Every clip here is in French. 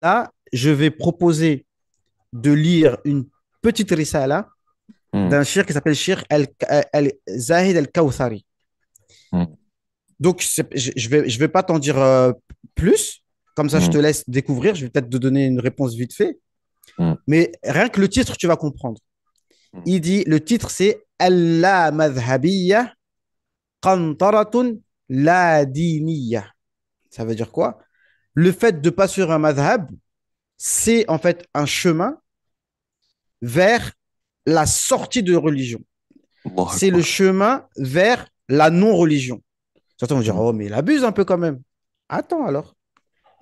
Là, je vais proposer de lire une petite risala Hmm, d'un shir qui s'appelle Shir Zahid al-Kawthari. hmm, Donc, je vais pas t'en dire plus. Comme ça, je te hmm, laisse découvrir. Je vais peut-être te donner une réponse vite fait. hmm, Mais rien que le titre, tu vas comprendre. hmm. Il dit, le titre, c'est Allah madhabiyya qantaratun la diniyya. Ça veut dire quoi? Le fait de passer sur un madhab, c'est en fait un chemin vers la sortie de religion. Allahu C'est le Akbar. chemin vers la non-religion. Certains vont dire, Hmm, oh, mais il abuse un peu quand même. Attends alors.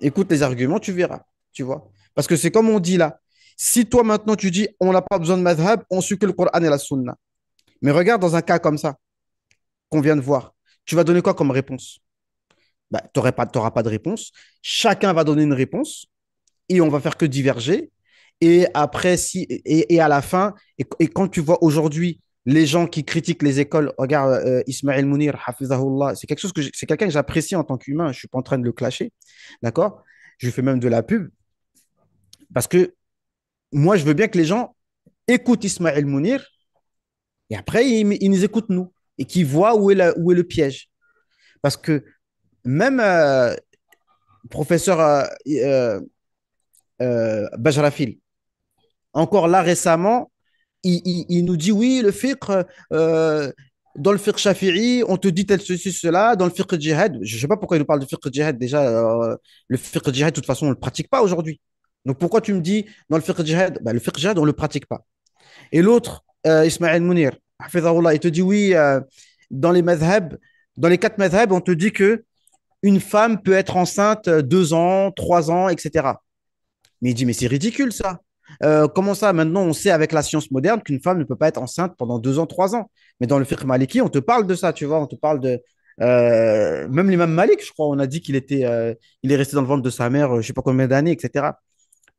Écoute les arguments, tu verras. Tu vois. Parce que c'est comme on dit là. Si toi maintenant tu dis, on n'a pas besoin de madhab, on suit que le Coran et la Sunna. Mais regarde dans un cas comme ça, qu'on vient de voir, tu vas donner quoi comme réponse? Bah, tu n'auras pas de réponse. Chacun va donner une réponse et on va faire que diverger. Et après, et à la fin, et quand tu vois aujourd'hui les gens qui critiquent les écoles, regarde Ismaël Mounir, Hafizahullah, c'est quelqu'un que j'apprécie en tant qu'humain, je ne suis pas en train de le clasher, d'accord? Je lui fais même de la pub, parce que moi, je veux bien que les gens écoutent Ismaël Mounir, et après, ils nous écoutent nous, et qu'ils voient où est le piège. Parce que même professeur Bajrafil, encore là récemment, il nous dit oui, le fiqh, euh, dans le fiqh shafi'i, on te dit tel ceci, cela, dans le fiqh djihad. Je ne sais pas pourquoi il nous parle de fiqh djihad. Déjà, le fiqh djihad, de toute façon, on ne le pratique pas aujourd'hui. Donc pourquoi tu me dis dans le fiqh djihad? Bah, le fiqh djihad, on ne le pratique pas. Et l'autre, Ismaël Mounir, hafizahullah, il te dit oui, dans les madhab, dans les quatre madhab, on te dit que une femme peut être enceinte 2 ans, 3 ans, etc. Mais il dit, mais c'est ridicule ça. Comment ça, maintenant, on sait avec la science moderne qu'une femme ne peut pas être enceinte pendant 2 ans, 3 ans. Mais dans le fiqh maliki, on te parle de ça, tu vois, on te parle de... même l'imam Malik, je crois, on a dit il est resté dans le ventre de sa mère, je ne sais pas combien d'années, etc.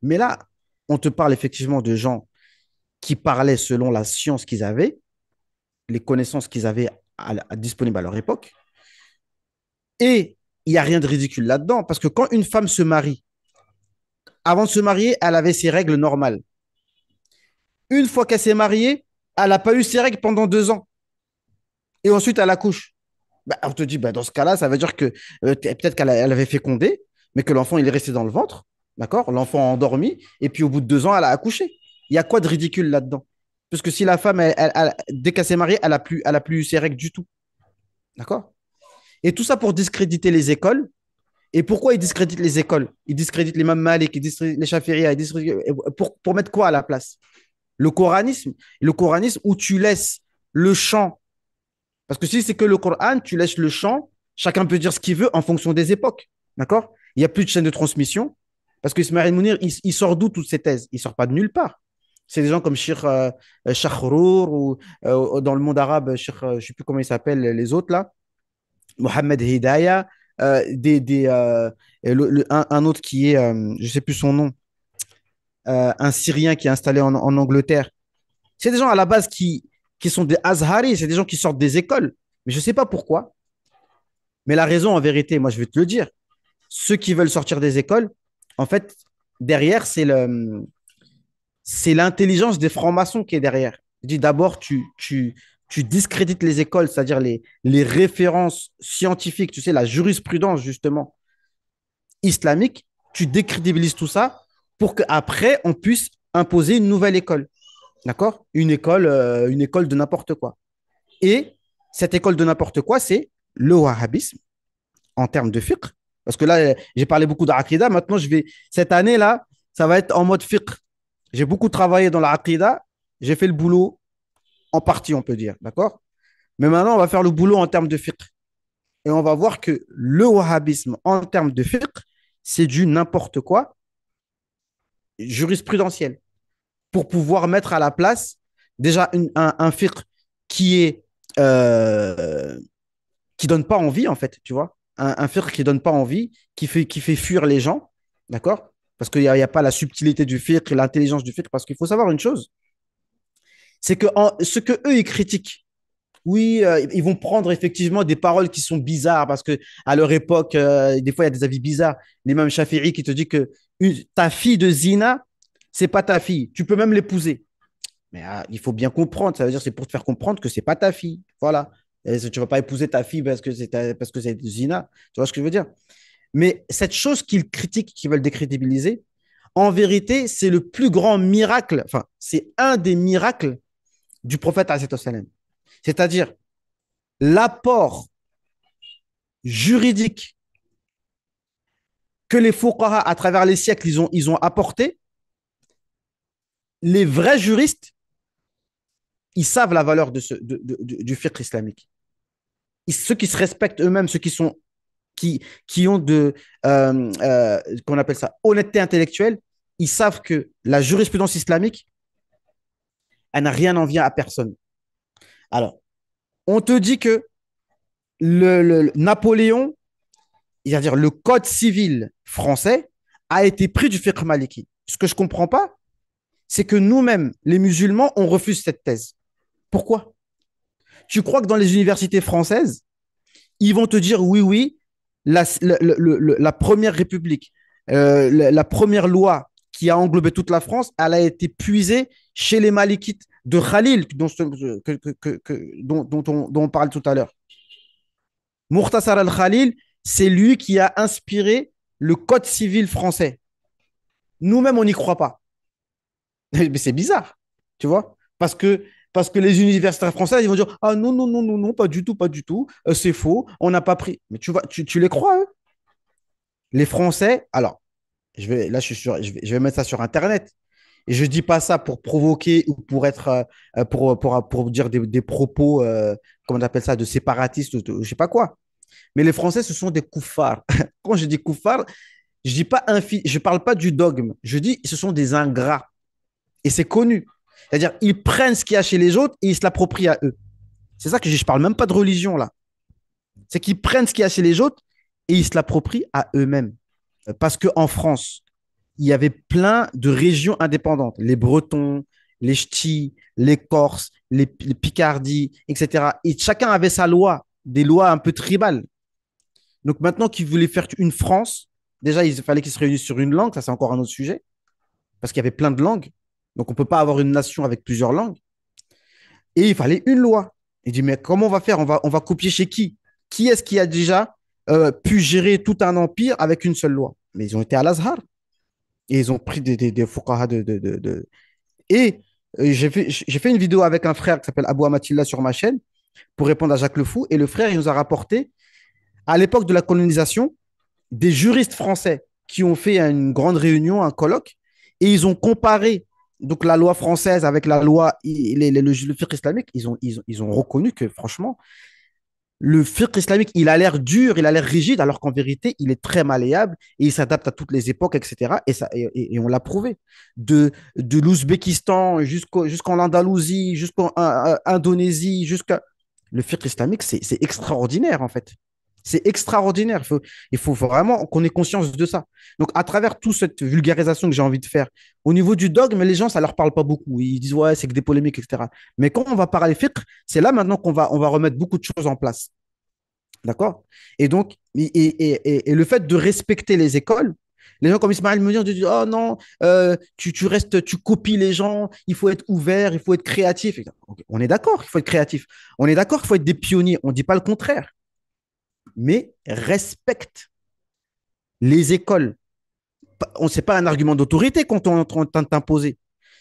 Mais là, on te parle effectivement de gens qui parlaient selon la science qu'ils avaient, les connaissances qu'ils avaient disponibles à leur époque. Et il n'y a rien de ridicule là-dedans, parce que quand une femme se marie, avant de se marier, elle avait ses règles normales. Une fois qu'elle s'est mariée, elle n'a pas eu ses règles pendant 2 ans. Et ensuite, elle accouche. Bah, on te dit, bah, dans ce cas-là, ça veut dire que peut-être elle avait fécondé, mais que l'enfant, il est resté dans le ventre. D'accord. L'enfant a endormi. Et puis, au bout de 2 ans, elle a accouché. Il y a quoi de ridicule là-dedans? Parce que si la femme, dès qu'elle s'est mariée, elle a plus eu ses règles du tout. D'accord. Et tout ça pour discréditer les écoles. Et pourquoi ils discréditent les écoles? Ils discréditent les Imam Malik, ils discréditent les Shafi'iyya, pour mettre quoi à la place? Le coranisme où tu laisses le champ. Parce que si c'est que le Coran, tu laisses le champ, chacun peut dire ce qu'il veut en fonction des époques. D'accord. Il n'y a plus de chaîne de transmission. Parce que Ismaël Mounir, il sort d'où toutes ces thèses? Il ne sort pas de nulle part. C'est des gens comme Sheikh Shahrour ou dans le monde arabe, je ne sais plus comment il s'appelle, les autres là, Mohamed Hidaya, un autre qui est, je ne sais plus son nom, un Syrien qui est installé en Angleterre. C'est des gens à la base qui sont des Azharis, c'est des gens qui sortent des écoles. Mais je ne sais pas pourquoi. Mais la raison, en vérité, moi, je vais te le dire. Ceux qui veulent sortir des écoles, en fait, derrière, c'est l'intelligence des francs-maçons qui est derrière. Je dis d'abord, tu discrédites les écoles, c'est-à-dire les références scientifiques, tu sais, la jurisprudence, justement, islamique. Tu décrédibilises tout ça pour qu'après, on puisse imposer une nouvelle école. D'accord. Une école de n'importe quoi. Et cette école de n'importe quoi, c'est le wahhabisme en termes de fiqh. Parce que là, j'ai parlé beaucoup d'aqida. Maintenant, cette année-là, ça va être en mode fiqh. J'ai beaucoup travaillé dans l'aqida. J'ai fait le boulot en partie, on peut dire. D'accord. Mais maintenant, on va faire le boulot en termes de fiqh. Et on va voir que le wahhabisme en termes de fiqh, c'est du n'importe quoi jurisprudentiel. Pour pouvoir mettre à la place déjà un fiqh qui est qui donne pas envie en fait, tu vois, un fiqh qui donne pas envie, qui fait fuir les gens, d'accord? Parce qu'il y a pas la subtilité du fiqh, l'intelligence du fiqh, parce qu'il faut savoir une chose, c'est que ce que eux ils critiquent oui, ils vont prendre effectivement des paroles qui sont bizarres parce que à leur époque, des fois, il y a des avis bizarres. L'imam Shafi'i qui te dit que ta fille de zina, c'est pas ta fille. Tu peux même l'épouser. Mais il faut bien comprendre. Ça veut dire c'est pour te faire comprendre que c'est pas ta fille. Voilà. Et tu vas pas épouser ta fille parce que c'est zina. Tu vois ce que je veux dire? Mais cette chose qu'ils critiquent, qu'ils veulent décrédibiliser, en vérité, c'est le plus grand miracle. Enfin, c'est un des miracles du prophète alayhi salam. C'est-à-dire l'apport juridique que les fuqaha, à travers les siècles, ils ont apporté. Les vrais juristes, ils savent la valeur du fiqh islamique. Ceux qui se respectent eux-mêmes, ceux qui ont qu'on appelle ça, honnêteté intellectuelle, ils savent que la jurisprudence islamique, elle n'a rien envie à personne. Alors, on te dit que le Napoléon, c'est-à-dire le code civil français, a été pris du fiqh maliki. Ce que je ne comprends pas, c'est que nous-mêmes, les musulmans, on refuse cette thèse. Pourquoi? Tu crois que dans les universités françaises, ils vont te dire oui, oui, la première république, la première loi qui a englobé toute la France, elle a été puisée chez les Malikites de Khalil, dont on parle tout à l'heure. Mukhtasar al-Khalil, c'est lui qui a inspiré le code civil français. Nous-mêmes, on n'y croit pas. Mais c'est bizarre, tu vois, parce que les universitaires français, ils vont dire ah non, non, non, non, non, pas du tout, pas du tout, c'est faux, on n'a pas pris. Mais tu les crois, hein. Les Français, alors, là, je vais mettre ça sur Internet. Et je ne dis pas ça pour provoquer ou pour être, pour dire des propos, comment on appelle ça, de séparatistes, je ne sais pas quoi. Mais les Français, ce sont des koufars. Quand je dis koufars, je parle pas du dogme. Je dis ce sont des ingrats. Et c'est connu. C'est-à-dire, ils prennent ce qu'il y a chez les autres et ils se l'approprient à eux. C'est ça que je parle même pas de religion là. C'est qu'ils prennent ce qu'il y a chez les autres et ils se l'approprient à eux-mêmes. Parce qu'en France, il y avait plein de régions indépendantes. Les Bretons, les Ch'tis, les Corses, les Picardie, etc. Et chacun avait sa loi, des lois un peu tribales. Donc maintenant qu'ils voulaient faire une France, déjà, il fallait qu'ils se réunissent sur une langue. Ça, c'est encore un autre sujet. Parce qu'il y avait plein de langues. Donc on ne peut pas avoir une nation avec plusieurs langues. Et il fallait une loi. Il dit, mais comment on va faire? On va copier chez qui? Qui est-ce qui a déjà pu gérer tout un empire avec une seule loi? Mais ils ont été à l'Azhar. Et ils ont pris des fuqaha Et j'ai fait une vidéo avec un frère qui s'appelle Abou Amatilla sur ma chaîne pour répondre à Jacques Le Fou. Et le frère, il nous a rapporté, à l'époque de la colonisation, des juristes français qui ont fait une grande réunion, un colloque, et ils ont comparé donc la loi française avec la loi, le fiqh islamique. Ils ont reconnu que franchement, le fiqh islamique, il a l'air dur, il a l'air rigide, alors qu'en vérité, il est très malléable et il s'adapte à toutes les époques, etc. Et on l'a prouvé. De l'Ouzbékistan jusqu'en Andalousie, jusqu'en Indonésie, jusqu'à... Le fiqh islamique, c'est extraordinaire, en fait. C'est extraordinaire. Il faut vraiment qu'on ait conscience de ça. Donc, à travers toute cette vulgarisation que j'ai envie de faire, au niveau du dogme, les gens, ça ne leur parle pas beaucoup. Ils disent, ouais, c'est que des polémiques, etc. Mais quand on va parler fiqh, c'est là maintenant qu'on va remettre beaucoup de choses en place. D'accord? Et donc, et le fait de respecter les écoles, les gens comme Ismaël me disent, oh non, tu restes, tu copies les gens, il faut être ouvert, il faut être créatif. Okay, on est d'accord qu'il faut être créatif. On est d'accord qu'il faut être des pionniers. On ne dit pas le contraire. Mais respecte les écoles. C'est pas un argument d'autorité qu'on est en train de t'imposer.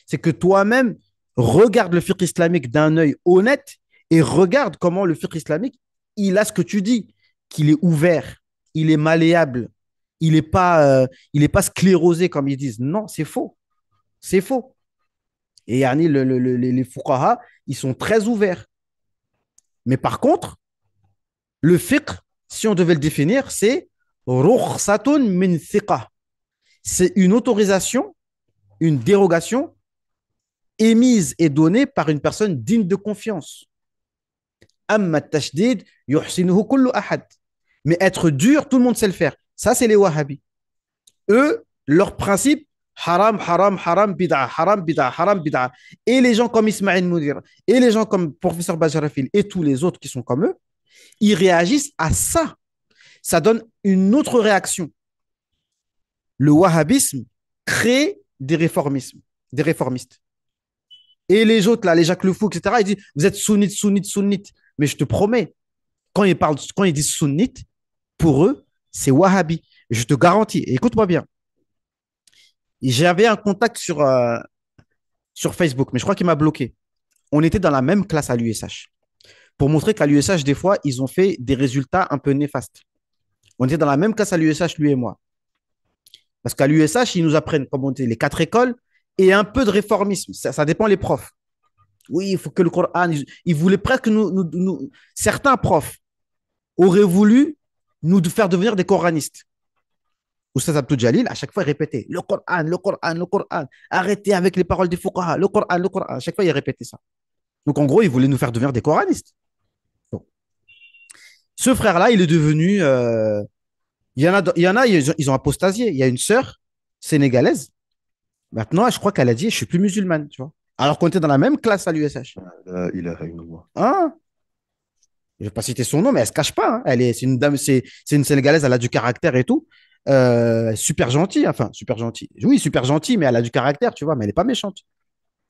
C'est que toi-même, regarde le fiqh islamique d'un œil honnête et regarde comment le fiqh islamique, il a ce que tu dis, qu'il est ouvert, il est malléable, il est pas sclérosé comme ils disent. Non, c'est faux. C'est faux. Et yani, les fuqaha, ils sont très ouverts. Mais par contre, le fiqh, si on devait le définir, c'est rukhsatun min thiqa. C'est une autorisation, une dérogation émise et donnée par une personne digne de confiance. Amma tashdid yuhsinuhu kullu ahad. Mais être dur, tout le monde sait le faire. Ça, c'est les wahhabis. Eux, leur principe, Haram, haram, haram, bid'a, haram, bid'a, haram, bid'a. Et les gens comme Ismaël Moudir, et les gens comme professeur Bajarafil, et tous les autres qui sont comme eux, ils réagissent à ça. Ça donne une autre réaction. Le wahhabisme crée des réformistes. Et les autres, là, les Jacques Le Fou, etc., ils disent, vous êtes sunnites, sunnites, sunnites. Mais je te promets, quand ils disent sunnites, pour eux, c'est wahhabi. Je te garantis. Et écoute-moi bien. J'avais un contact sur Facebook, mais je crois qu'il m'a bloqué. On était dans la même classe à l'USH. Pour montrer qu'à l'USH, des fois, ils ont fait des résultats un peu néfastes. On était dans la même classe à l'USH, lui et moi. Parce qu'à l'USH, ils nous apprennent, comme on dit, les 4 écoles et un peu de réformisme. Ça dépend les profs. Oui, il faut que le Coran. Ils voulaient presque certains profs auraient voulu nous faire devenir des coranistes. Oustaz Abdou Jalil, à chaque fois, il répétait le Coran, le Coran, le Coran. Arrêtez avec les paroles des fuqaha, le Coran, le Coran. À chaque fois, il répétait ça. Donc, en gros, il voulait nous faire devenir des coranistes. Bon. Ce frère-là, il est devenu. Ils ont apostasié. Il y a une sœur sénégalaise. Maintenant, je crois qu'elle a dit je suis plus musulmane, tu vois. Alors qu'on était dans la même classe à l'USH. La ilaha illallah. Hein. Je ne vais pas citer son nom, mais elle se cache pas. Hein. C'est une dame, c'est une Sénégalaise, elle a du caractère et tout. Super gentille, enfin, super gentille. Oui, super gentille, mais elle a du caractère, tu vois, mais elle n'est pas méchante.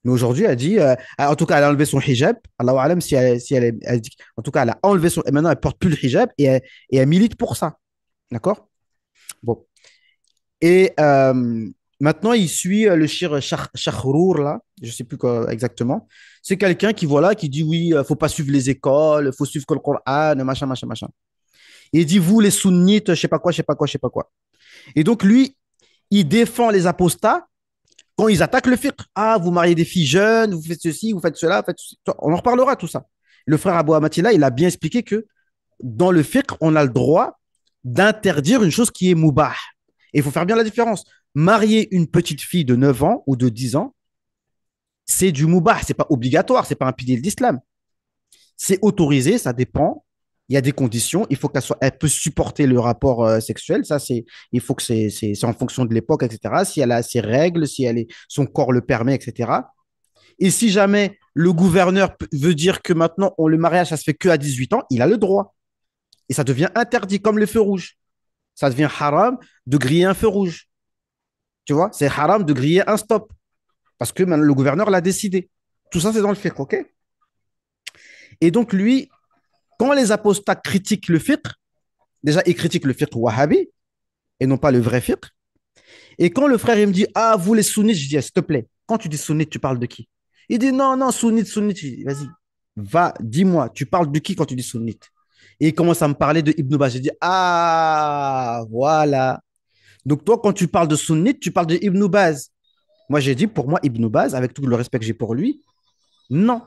Mais aujourd'hui, elle dit, en tout cas, elle a enlevé son hijab. Allahu alam elle dit, en tout cas, elle a enlevé son, et maintenant, elle porte plus le hijab et elle milite pour ça. D'accord. Bon. Et maintenant, il suit le shir Shahrour, là, je ne sais plus quoi exactement. C'est quelqu'un qui, voilà, qui dit oui, il ne faut pas suivre les écoles, il faut suivre que le Coran, machin, machin, machin. Et il dit, vous, les sunnites, je ne sais pas quoi, je ne sais pas quoi, je ne sais pas quoi. Et donc, lui, il défend les apostats quand ils attaquent le fiqh. Ah, vous mariez des filles jeunes, vous faites ceci, vous faites cela, faites ceci. On en reparlera, tout ça. Le frère Abou Amatilla, il a bien expliqué que dans le fiqh, on a le droit d'interdire une chose qui est moubah. Et il faut faire bien la différence. Marier une petite fille de 9 ans ou de 10 ans, c'est du moubah, c'est pas obligatoire, c'est pas un pilier de l'islam. C'est autorisé, ça dépend. Il y a des conditions. Il faut elle peut supporter le rapport sexuel. Ça, il faut que c'est en fonction de l'époque, etc. Si elle a ses règles, si son corps le permet, etc. Et si jamais le gouverneur veut dire que maintenant, le mariage, ça se fait que à 18 ans, il a le droit. Et ça devient interdit, comme les feux rouges. Ça devient haram de griller un feu rouge. Tu vois, c'est haram de griller un stop. Parce que le gouverneur l'a décidé. Tout ça, c'est dans le fiqh, ok. Et donc, lui, quand les apostats critiquent le fiqh, déjà, ils critiquent le fiqh wahhabi et non pas le vrai fiqh. Et quand le frère, il me dit, ah, vous les sunnites, je dis, s'il te plaît, quand tu dis sunnite, tu parles de qui? Il dit, non, non, sunnite, sunnite. Vas-y, dis-moi, tu parles de qui quand tu dis sunnite? Et il commence à me parler de Ibn Baz. Je dis, ah, voilà. Donc, toi, quand tu parles de sunnite, tu parles de Ibn Baz. Moi, j'ai dit, pour moi, Ibn Baz, avec tout le respect que j'ai pour lui, non.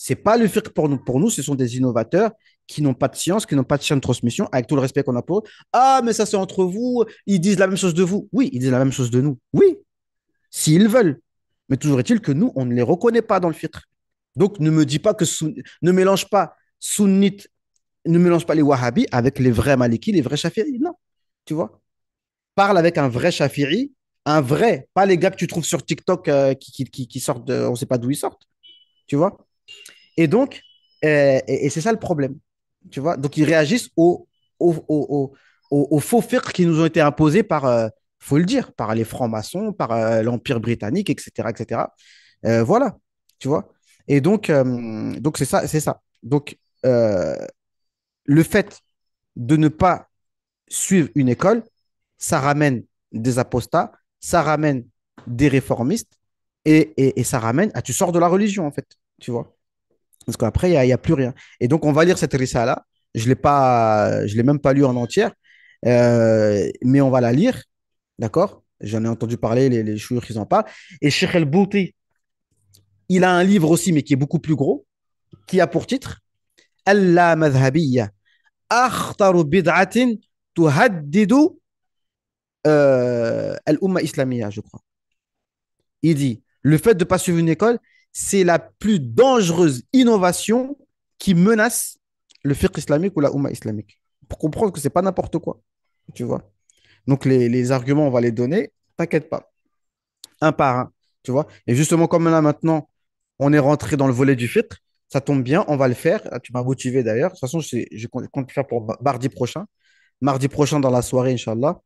C'est pas le fiqh pour nous. Pour nous, ce sont des innovateurs qui n'ont pas de science, qui n'ont pas de chaîne de transmission, avec tout le respect qu'on a pour eux. Ah, mais ça, c'est entre vous. Ils disent la même chose de vous. Oui, ils disent la même chose de nous. Oui, s'ils veulent. Mais toujours est-il que nous, on ne les reconnaît pas dans le fiqh. Donc, ne me dis pas que ne mélange pas sunnite, ne mélange pas les wahhabis avec les vrais malikis, les vrais shafi'i. Non, tu vois. Parle avec un vrai shafi'i, un vrai, pas les gars que tu trouves sur TikTok qui sortent on ne sait pas d'où ils sortent. Tu vois. Et donc, et c'est ça le problème. Tu vois? Donc, ils réagissent aux faux fiqh qui nous ont été imposés par, faut le dire, par les francs-maçons, par l'Empire britannique, etc., etc. Voilà, tu vois? Et donc c'est ça, c'est ça. Donc, euh, le fait de ne pas suivre une école, ça ramène des apostats, ça ramène des réformistes et ça ramène à tu sors de la religion, en fait, tu vois? Parce qu'après, il y a plus rien. Et donc, on va lire cette Rissa-là. Je l'ai même pas lu en entière, mais on va la lire. D'accord. J'en ai entendu parler, les chouïrs, ils en parlent. Et Cheikh El Bouti, il a un livre aussi, mais qui est beaucoup plus gros, qui a pour titre Allah madhabiyya akhtaru bid'atin tuhaddidu al-umma islamiyya, je crois. Il dit le fait de ne pas suivre une école, c'est la plus dangereuse innovation qui menace le fiqh islamique ou la umma islamique. Pour comprendre que c'est pas n'importe quoi. Tu vois. Donc les arguments, on va les donner. T'inquiète pas. un par un, tu vois. Et justement, comme là maintenant, on est rentré dans le volet du fiqh, ça tombe bien, on va le faire. Ah, tu m'as motivé d'ailleurs. De toute façon, je compte le faire pour mardi prochain. Mardi prochain dans la soirée, Inch'Allah,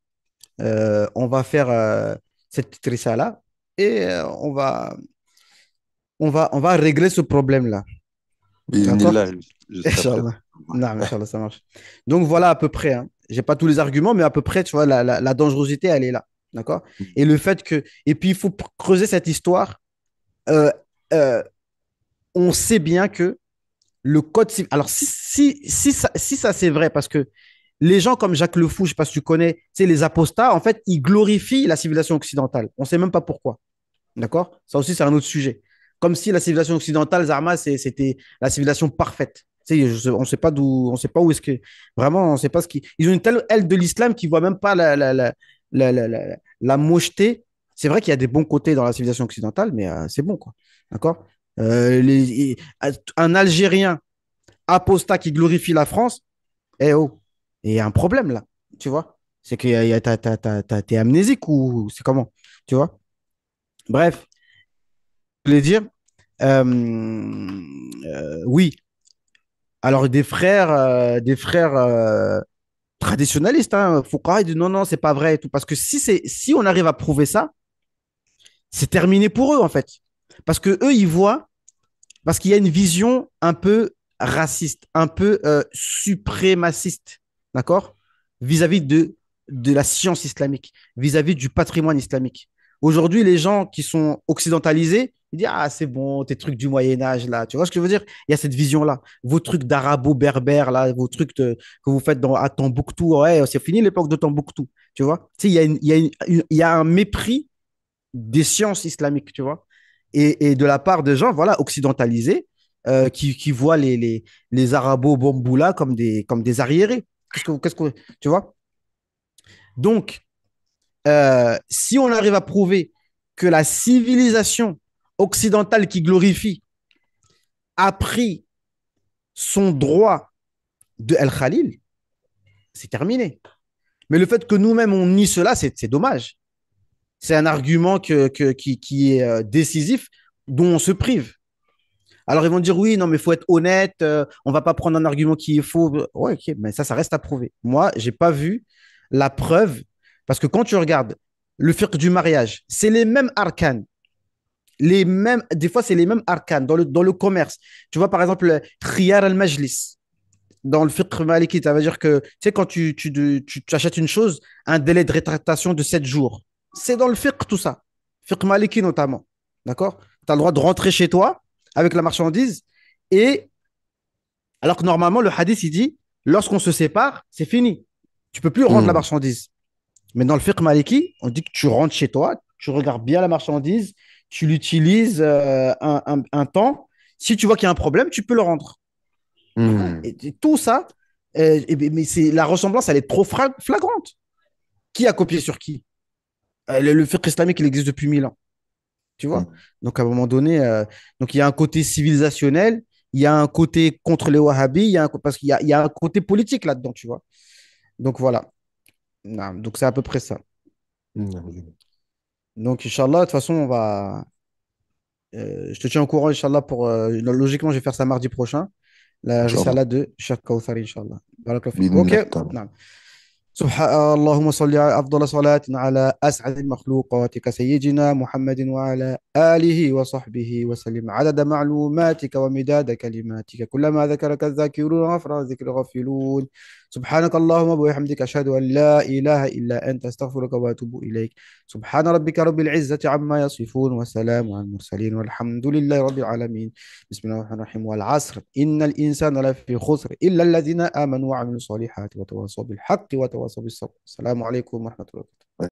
on va faire cette petite risala et on va régler ce problème-là. D'accord? Bismillah, je serai présent. Inch'Allah. Non, Inch'Allah, ça marche. Donc voilà à peu près. Hein. J'ai pas tous les arguments, mais à peu près, tu vois, la dangerosité, elle est là. D'accord? Et le fait que. Et puis, il faut creuser cette histoire. Euh, euh, on sait bien que le code civil. Alors, si ça c'est vrai, parce que les gens comme Jacques Le Fou, je ne sais pas si tu connais, c'est les apostats, en fait, ils glorifient la civilisation occidentale. On ne sait même pas pourquoi. D'accord? Ça aussi, c'est un autre sujet. Comme si la civilisation occidentale, Zarma, c'était la civilisation parfaite. Tu sais, on ne sait pas d'où, on sait pas où est-ce que. Vraiment, on ne sait pas ce qui. Ils ont une telle aile de l'islam qu'ils ne voient même pas la mocheté. C'est vrai qu'il y a des bons côtés dans la civilisation occidentale, mais c'est bon, quoi. D'accord? Un Algérien apostat qui glorifie la France, eh oh, il y a un problème là, tu vois? C'est que t'es amnésique ou c'est comment? Tu vois? Bref, je voulais dire, oui. Alors des frères traditionnalistes, hein, Foucault, ils disent non, non, c'est pas vrai et tout. Parce que si on arrive à prouver ça, c'est terminé pour eux en fait. Parce que eux, ils voient, parce qu'il y a une vision un peu raciste, un peu suprémaciste, d'accord? Vis-à-vis de la science islamique, vis-à-vis du patrimoine islamique. Aujourd'hui, les gens qui sont occidentalisés, ils disent ah, c'est bon, tes trucs du Moyen-Âge, là. Tu vois ce que je veux dire? Il y a cette vision-là. Vos trucs d'arabo-berbère, là, vos trucs que vous faites à Tombouctou, ouais, c'est fini l'époque de Tombouctou. Tu vois? Tu sais, il y a un mépris des sciences islamiques, tu vois. Et de la part de gens, voilà, occidentalisés, qui voient les arabo-bamboula comme des arriérés. Tu vois? Donc, si on arrive à prouver que la civilisation occidentale qui glorifie a pris son droit de El Khalil, c'est terminé. Mais le fait que nous-mêmes on nie cela, c'est dommage. C'est un argument qui est décisif dont on se prive. Alors ils vont dire oui, non, mais il faut être honnête, on ne va pas prendre un argument qui est faux. Ouais, ok, mais ça reste à prouver. Moi, je n'ai pas vu la preuve, parce que quand tu regardes le fiqh du mariage, c'est les mêmes arcanes, des fois c'est les mêmes arcanes dans le commerce. Tu vois, par exemple, khiyar al-majlis, dans le fiqh maliki, ça veut dire que, tu sais, quand tu achètes une chose, un délai de rétractation de 7 jours. C'est dans le fiqh tout ça. Fiqh maliki notamment. D'accord? Tu as le droit de rentrer chez toi avec la marchandise. Et alors que normalement, le hadith, il dit, lorsqu'on se sépare, c'est fini. Tu peux plus rendre la Hmm. marchandise. Mais dans le fiqh maliki, on dit que tu rentres chez toi, tu regardes bien la marchandise, tu l'utilises un temps. Si tu vois qu'il y a un problème, tu peux le rendre. Voilà. Hmm. Et tout ça, mais la ressemblance, elle est trop flagrante. Qui a copié sur qui? Le fiqh islamique, il existe depuis 1000 ans. Tu vois? Hmm. Donc, à un moment donné, donc il y a un côté civilisationnel, il y a un côté contre les Wahhabis, parce qu'il y a un côté politique là-dedans, tu vois? Donc, voilà. Non, donc, c'est à peu près ça. Hmm. Donc, Inch'Allah, de toute façon, je te tiens au courant, Inch'Allah, logiquement, je vais faire ça mardi prochain. La Inch'Allah. risala de Cheikh Kawthari, Inch'Allah. Barakallahu fik. OK. Bismillah ta'ala. Non. اللهم صل على أفضل صلاة على أسعد مخلوقاتك سيدنا محمد وعلى آله وصحبه وسلم عدد معلوماتك ومداد كلماتك كلما ذكرك الذاكرون غفر ذكر غافلون سبحانك اللهم وبحمدك أشهد أن لا إله إلا أنت أستغفرك وأتوب إليك سبحان ربك رب العزة عما يصفون وسلام على المرسلين والحمد لله رب العالمين بسم الله الرحمن الرحيم والعصر إن الإنسان لفي خسر إلا الذين آمنوا وعملوا الصالحات وتواصوا بالحق وتواصوا بالصبر السلام عليكم ورحمة الله وبركاته